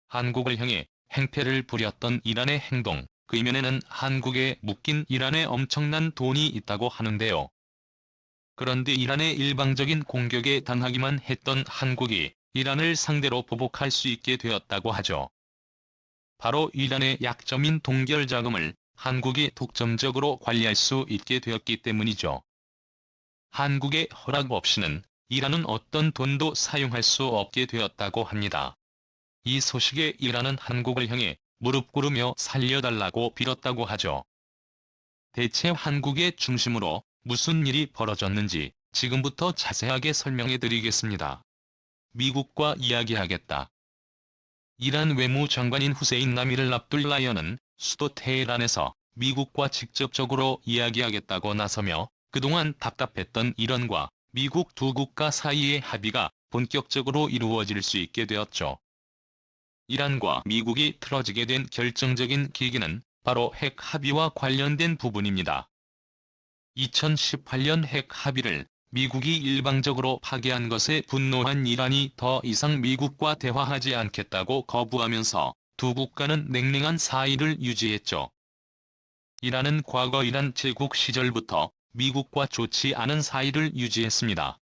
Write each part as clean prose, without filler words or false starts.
한국을 향해 행패를 부렸던 이란의 행동, 그 이면에는 한국에 묶인 이란의 엄청난 돈이 있다고 하는데요. 그런데 이란의 일방적인 공격에 당하기만 했던 한국이 이란을 상대로 보복할 수 있게 되었다고 하죠. 바로 이란의 약점인 동결 자금을 한국이 독점적으로 관리할 수 있게 되었기 때문이죠. 한국의 허락 없이는 이란은 어떤 돈도 사용할 수 없게 되었다고 합니다. 이 소식에 이란은 한국을 향해 무릎 꿇으며 살려달라고 빌었다고 하죠. 대체 한국의 중심으로 무슨 일이 벌어졌는지 지금부터 자세하게 설명해 드리겠습니다. 미국과 이야기하겠다. 이란 외무장관인 후세인 나미를 압둘라이언은 수도 테헤란에서 미국과 직접적으로 이야기하겠다고 나서며 그동안 답답했던 이란과 미국 두 국가 사이의 합의가 본격적으로 이루어질 수 있게 되었죠. 이란과 미국이 틀어지게 된 결정적인 계기는 바로 핵 합의와 관련된 부분입니다. 2018년 핵 합의를 미국이 일방적으로 파기한 것에 분노한 이란이 더 이상 미국과 대화하지 않겠다고 거부하면서 두 국가는 냉랭한 사이를 유지했죠. 이란은 과거 이란 제국 시절부터 미국과 좋지 않은 사이를 유지했습니다.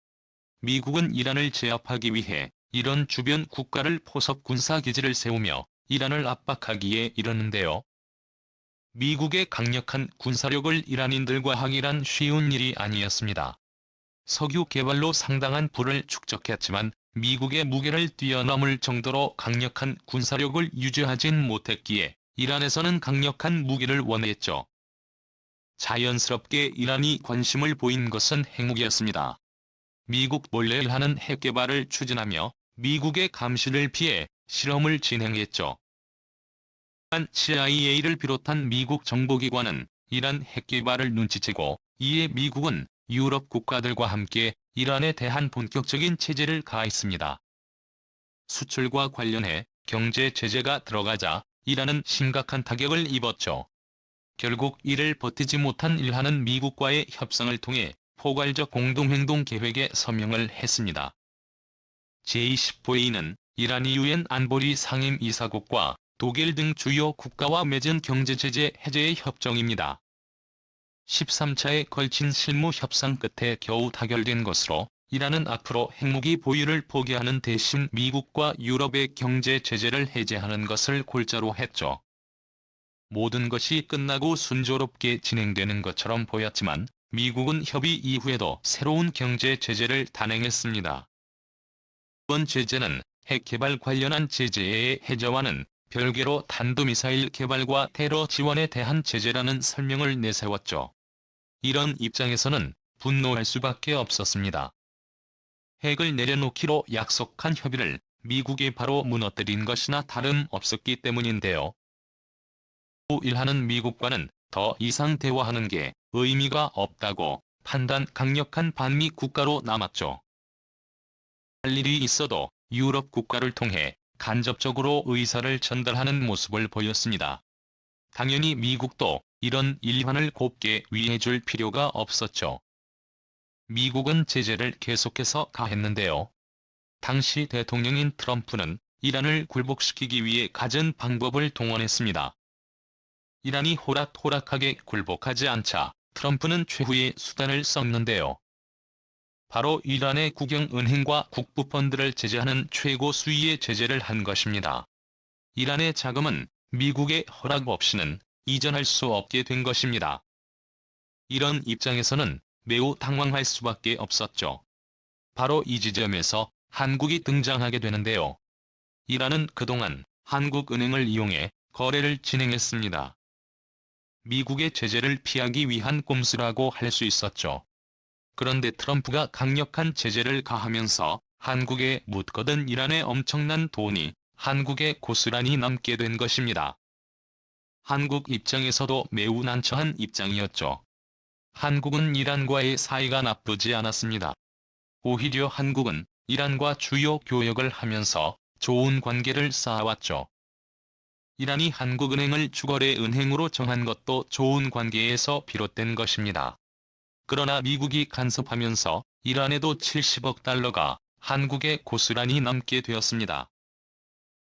미국은 이란을 제압하기 위해 이란 주변 국가를 포섭 군사기지를 세우며 이란을 압박하기에 이르는데요. 미국의 강력한 군사력을 이란인들과 항일한 쉬운 일이 아니었습니다. 석유 개발로 상당한 부를 축적했지만 미국의 무게를 뛰어넘을 정도로 강력한 군사력을 유지하진 못했기에 이란에서는 강력한 무기를 원했죠. 자연스럽게 이란이 관심을 보인 것은 핵무기였습니다. 미국 몰래 하는 핵 개발을 추진하며 미국의 감시를 피해 실험을 진행했죠. CIA를 비롯한 미국 정보기관은 이란 핵 개발을 눈치채고 이에 미국은 유럽 국가들과 함께 이란에 대한 본격적인 제재를 가했습니다. 수출과 관련해 경제 제재가 들어가자 이란은 심각한 타격을 입었죠. 결국 이를 버티지 못한 이란은 미국과의 협상을 통해 포괄적 공동행동 계획에 서명을 했습니다. 제20회의는 이란이 유엔 안보리 상임이사국과 독일 등 주요 국가와 맺은 경제제재 해제의 협정입니다. 13차에 걸친 실무 협상 끝에 겨우 타결된 것으로 이란은 앞으로 핵무기 보유를 포기하는 대신 미국과 유럽의 경제 제재를 해제하는 것을 골자로 했죠. 모든 것이 끝나고 순조롭게 진행되는 것처럼 보였지만 미국은 협의 이후에도 새로운 경제 제재를 단행했습니다. 이번 제재는 핵 개발 관련한 제재의 해제와는 별개로 탄도미사일 개발과 테러 지원에 대한 제재라는 설명을 내세웠죠. 이런 입장에서는 분노할 수밖에 없었습니다. 핵을 내려놓기로 약속한 협의를 미국이 바로 무너뜨린 것이나 다름없었기 때문인데요. 또 일하는 미국과는 더 이상 대화하는 게 의미가 없다고 판단 강력한 반미 국가로 남았죠. 할 일이 있어도 유럽 국가를 통해 간접적으로 의사를 전달하는 모습을 보였습니다. 당연히 미국도 이런 일환을 곱게 위해줄 필요가 없었죠. 미국은 제재를 계속해서 가했는데요. 당시 대통령인 트럼프는 이란을 굴복시키기 위해 갖은 방법을 동원했습니다. 이란이 호락호락하게 굴복하지 않자 트럼프는 최후의 수단을 썼는데요. 바로 이란의 국영은행과 국부펀드를 제재하는 최고 수위의 제재를 한 것입니다. 이란의 자금은 미국의 허락 없이는 이전할 수 없게 된 것입니다. 이런 입장에서는 매우 당황할 수밖에 없었죠. 바로 이 지점에서 한국이 등장하게 되는데요. 이란은 그동안 한국은행을 이용해 거래를 진행했습니다. 미국의 제재를 피하기 위한 꼼수라고 할 수 있었죠. 그런데 트럼프가 강력한 제재를 가하면서 한국에 묻거든 이란의 엄청난 돈이 한국에 고스란히 남게 된 것입니다. 한국 입장에서도 매우 난처한 입장이었죠. 한국은 이란과의 사이가 나쁘지 않았습니다. 오히려 한국은 이란과 주요 교역을 하면서 좋은 관계를 쌓아왔죠. 이란이 한국은행을 주거래 은행으로 정한 것도 좋은 관계에서 비롯된 것입니다. 그러나 미국이 간섭하면서 이란에도 70억 달러가 한국에 고스란히 남게 되었습니다.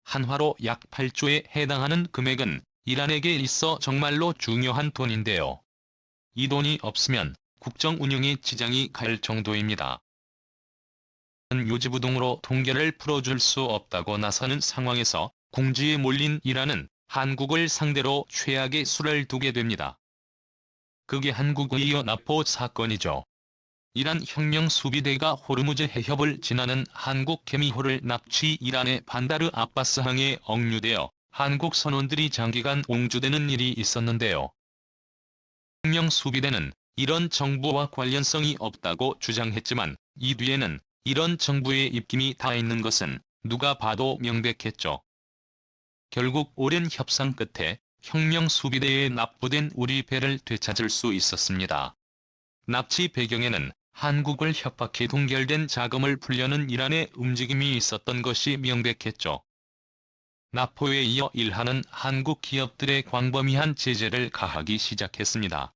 한화로 약 8조에 해당하는 금액은 이란에게 있어 정말로 중요한 돈인데요. 이 돈이 없으면 국정 운영에 지장이 갈 정도입니다. 요지부동으로 동결을 풀어줄 수 없다고 나서는 상황에서 궁지에 몰린 이란은 한국을 상대로 최악의 수를 두게 됩니다. 그게 한국의 연합포 사건이죠. 이란 혁명수비대가 호르무즈 해협을 지나는 한국 개미호를 납치 이란의 반다르 아바스항에 억류되어 한국 선원들이 장기간 옹주되는 일이 있었는데요. 혁명수비대는 이런 정부와 관련성이 없다고 주장했지만 이 뒤에는 이런 정부의 입김이 다 있는 것은 누가 봐도 명백했죠. 결국 오랜 협상 끝에 혁명수비대에 납부된 우리 배를 되찾을 수 있었습니다. 납치 배경에는 한국을 협박해 동결된 자금을 풀려는 이란의 움직임이 있었던 것이 명백했죠. 납포에 이어 일하는 한국 기업들의 광범위한 제재를 가하기 시작했습니다.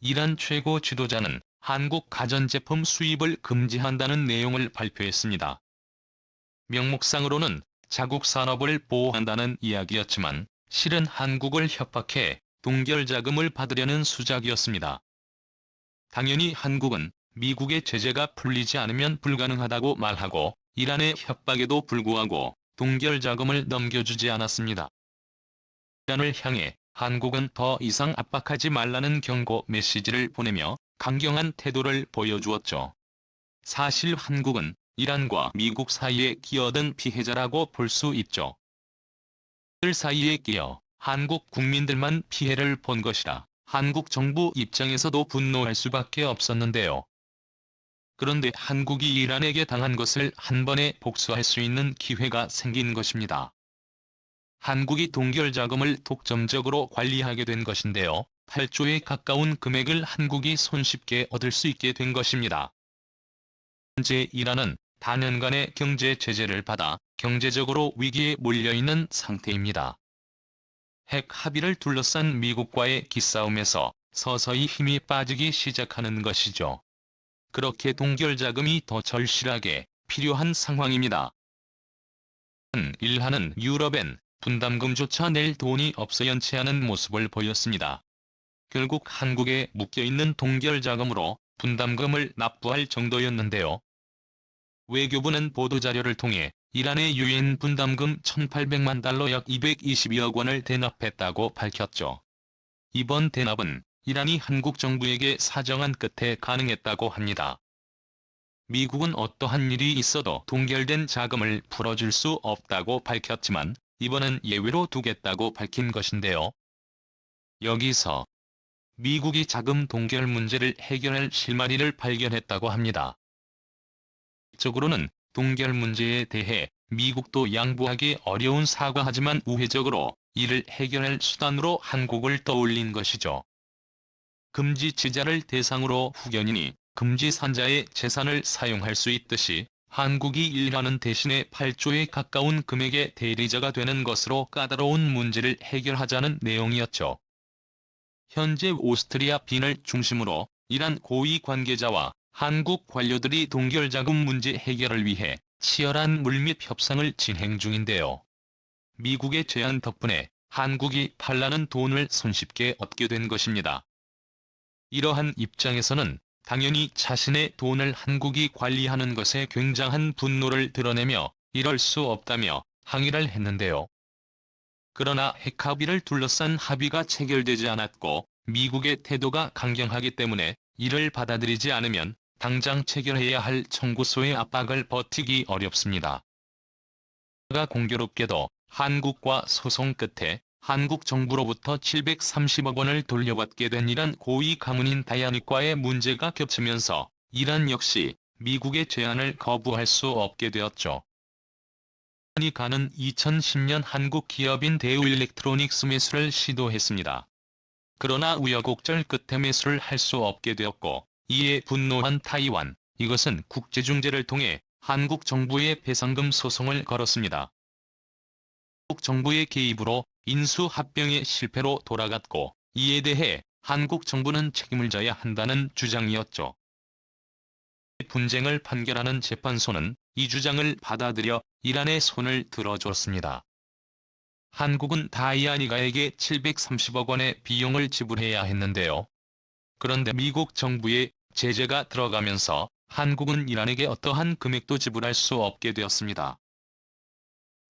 이란 최고 지도자는 한국 가전제품 수입을 금지한다는 내용을 발표했습니다. 명목상으로는 자국 산업을 보호한다는 이야기였지만 실은 한국을 협박해 동결 자금을 받으려는 수작이었습니다. 당연히 한국은 미국의 제재가 풀리지 않으면 불가능하다고 말하고 이란의 협박에도 불구하고 동결 자금을 넘겨주지 않았습니다. 이란을 향해 한국은 더 이상 압박하지 말라는 경고 메시지를 보내며 강경한 태도를 보여주었죠. 사실 한국은 이란과 미국 사이에 끼어든 피해자라고 볼 수 있죠. 들 사이에 끼어 한국 국민들만 피해를 본 것이라 한국 정부 입장에서도 분노할 수밖에 없었는데요. 그런데 한국이 이란에게 당한 것을 한 번에 복수할 수 있는 기회가 생긴 것입니다. 한국이 동결 자금을 독점적으로 관리하게 된 것인데요. 8조에 가까운 금액을 한국이 손쉽게 얻을 수 있게 된 것입니다. 현재 이란은 다년간의 경제 제재를 받아 경제적으로 위기에 몰려있는 상태입니다. 핵 합의를 둘러싼 미국과의 기싸움에서 서서히 힘이 빠지기 시작하는 것이죠. 그렇게 동결 자금이 더 절실하게 필요한 상황입니다. 일하는 유럽엔 분담금조차 낼 돈이 없어 연체하는 모습을 보였습니다. 결국 한국에 묶여있는 동결 자금으로 분담금을 납부할 정도였는데요. 외교부는 보도자료를 통해 이란의 유엔 분담금 1,800만 달러 약 222억 원을 대납했다고 밝혔죠. 이번 대납은 이란이 한국 정부에게 사정한 끝에 가능했다고 합니다. 미국은 어떠한 일이 있어도 동결된 자금을 풀어줄 수 없다고 밝혔지만 이번은 예외로 두겠다고 밝힌 것인데요. 여기서 미국이 자금 동결 문제를 해결할 실마리를 발견했다고 합니다. 적으로는 동결 문제에 대해 미국도 양보하기 어려운 사과하지만 우회적으로 이를 해결할 수단으로 한국을 떠올린 것이죠. 금지 지자를 대상으로 후견인이 금지 산자의 재산을 사용할 수 있듯이 한국이 일하는 대신에 8조에 가까운 금액의 대리자가 되는 것으로 까다로운 문제를 해결하자는 내용이었죠. 현재 오스트리아 빈을 중심으로 이란 고위 관계자와 한국 관료들이 동결 자금 문제 해결을 위해 치열한 물밑 협상을 진행 중인데요. 미국의 제안 덕분에 한국이 팔라는 돈을 손쉽게 얻게 된 것입니다. 이러한 입장에서는 당연히 자신의 돈을 한국이 관리하는 것에 굉장한 분노를 드러내며 이럴 수 없다며 항의를 했는데요. 그러나 핵 합의를 둘러싼 합의가 체결되지 않았고 미국의 태도가 강경하기 때문에 이를 받아들이지 않으면 당장 체결해야 할 청구서의 압박을 버티기 어렵습니다. 공교롭게도 한국과 소송 끝에 한국 정부로부터 730억 원을 돌려받게 된 이란 고위 가문인 다야닉과의 문제가 겹치면서 이란 역시 미국의 제안을 거부할 수 없게 되었죠. 다야닉과는 2010년 한국 기업인 대우일렉트로닉스 매수를 시도했습니다. 그러나 우여곡절 끝에 매수를 할 수 없게 되었고 이에 분노한 타이완, 이것은 국제중재를 통해 한국 정부에 배상금 소송을 걸었습니다. 한국 정부의 개입으로 인수합병의 실패로 돌아갔고 이에 대해 한국 정부는 책임을 져야 한다는 주장이었죠. 분쟁을 판결하는 재판소는 이 주장을 받아들여 이란의 손을 들어줬습니다. 한국은 다이아니가에게 730억 원의 비용을 지불해야 했는데요. 그런데 미국 정부의 제재가 들어가면서 한국은 이란에게 어떠한 금액도 지불할 수 없게 되었습니다.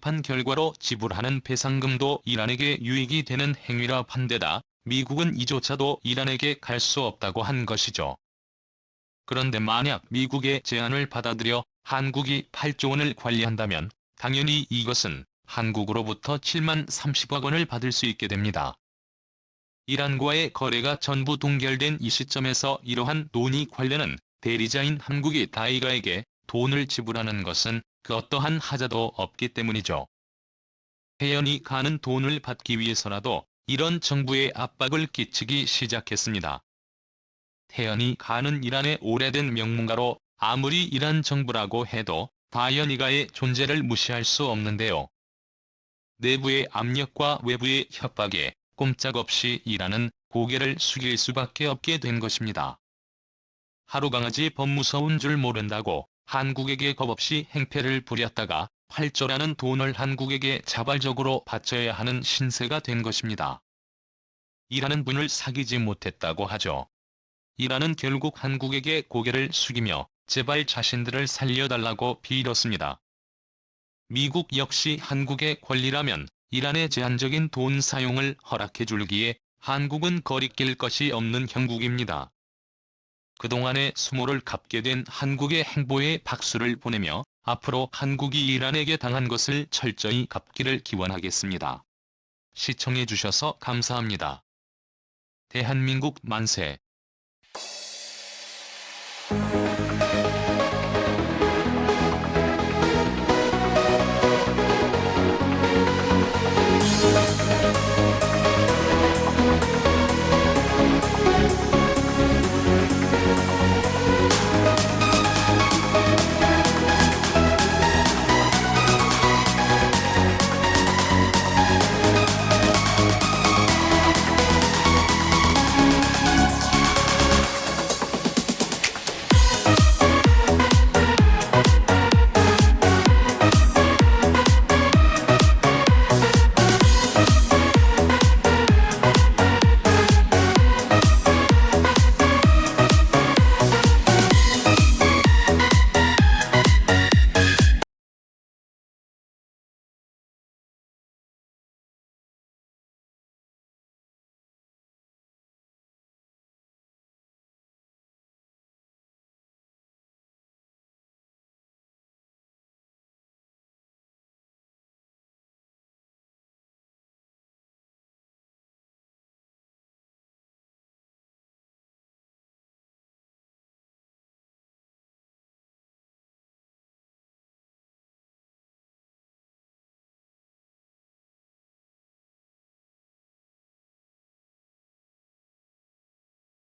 판 결과로 지불하는 배상금도 이란에게 유익이 되는 행위라 판데다 미국은 이조차도 이란에게 갈 수 없다고 한 것이죠. 그런데 만약 미국의 제안을 받아들여 한국이 8조 원을 관리한다면 당연히 이것은 한국으로부터 7만 30억 원을 받을 수 있게 됩니다. 이란과의 거래가 전부 동결된 이 시점에서 이러한 논의 관련은 대리자인 한국이 다이가에게 돈을 지불하는 것은 그 어떠한 하자도 없기 때문이죠. 태연이 가는 돈을 받기 위해서라도 이런 정부에 압박을 끼치기 시작했습니다. 태연이 가는 이란의 오래된 명문가로 아무리 이란 정부라고 해도 다이아니가의 존재를 무시할 수 없는데요. 내부의 압력과 외부의 협박에 꼼짝없이 이란은 고개를 숙일 수밖에 없게 된 것입니다. 하루강아지 법 무서운 줄 모른다고 한국에게 겁없이 행패를 부렸다가 8조라는 돈을 한국에게 자발적으로 바쳐야 하는 신세가 된 것입니다. 이란은 분을 사귀지 못했다고 하죠. 이란은 결국 한국에게 고개를 숙이며 제발 자신들을 살려달라고 빌었습니다. 미국 역시 한국의 권리라면 이란의 제한적인 돈 사용을 허락해줄기에 한국은 거리낄 것이 없는 형국입니다. 그동안의 수모를 갚게 된 한국의 행보에 박수를 보내며 앞으로 한국이 이란에게 당한 것을 철저히 갚기를 기원하겠습니다. 시청해주셔서 감사합니다. 대한민국 만세.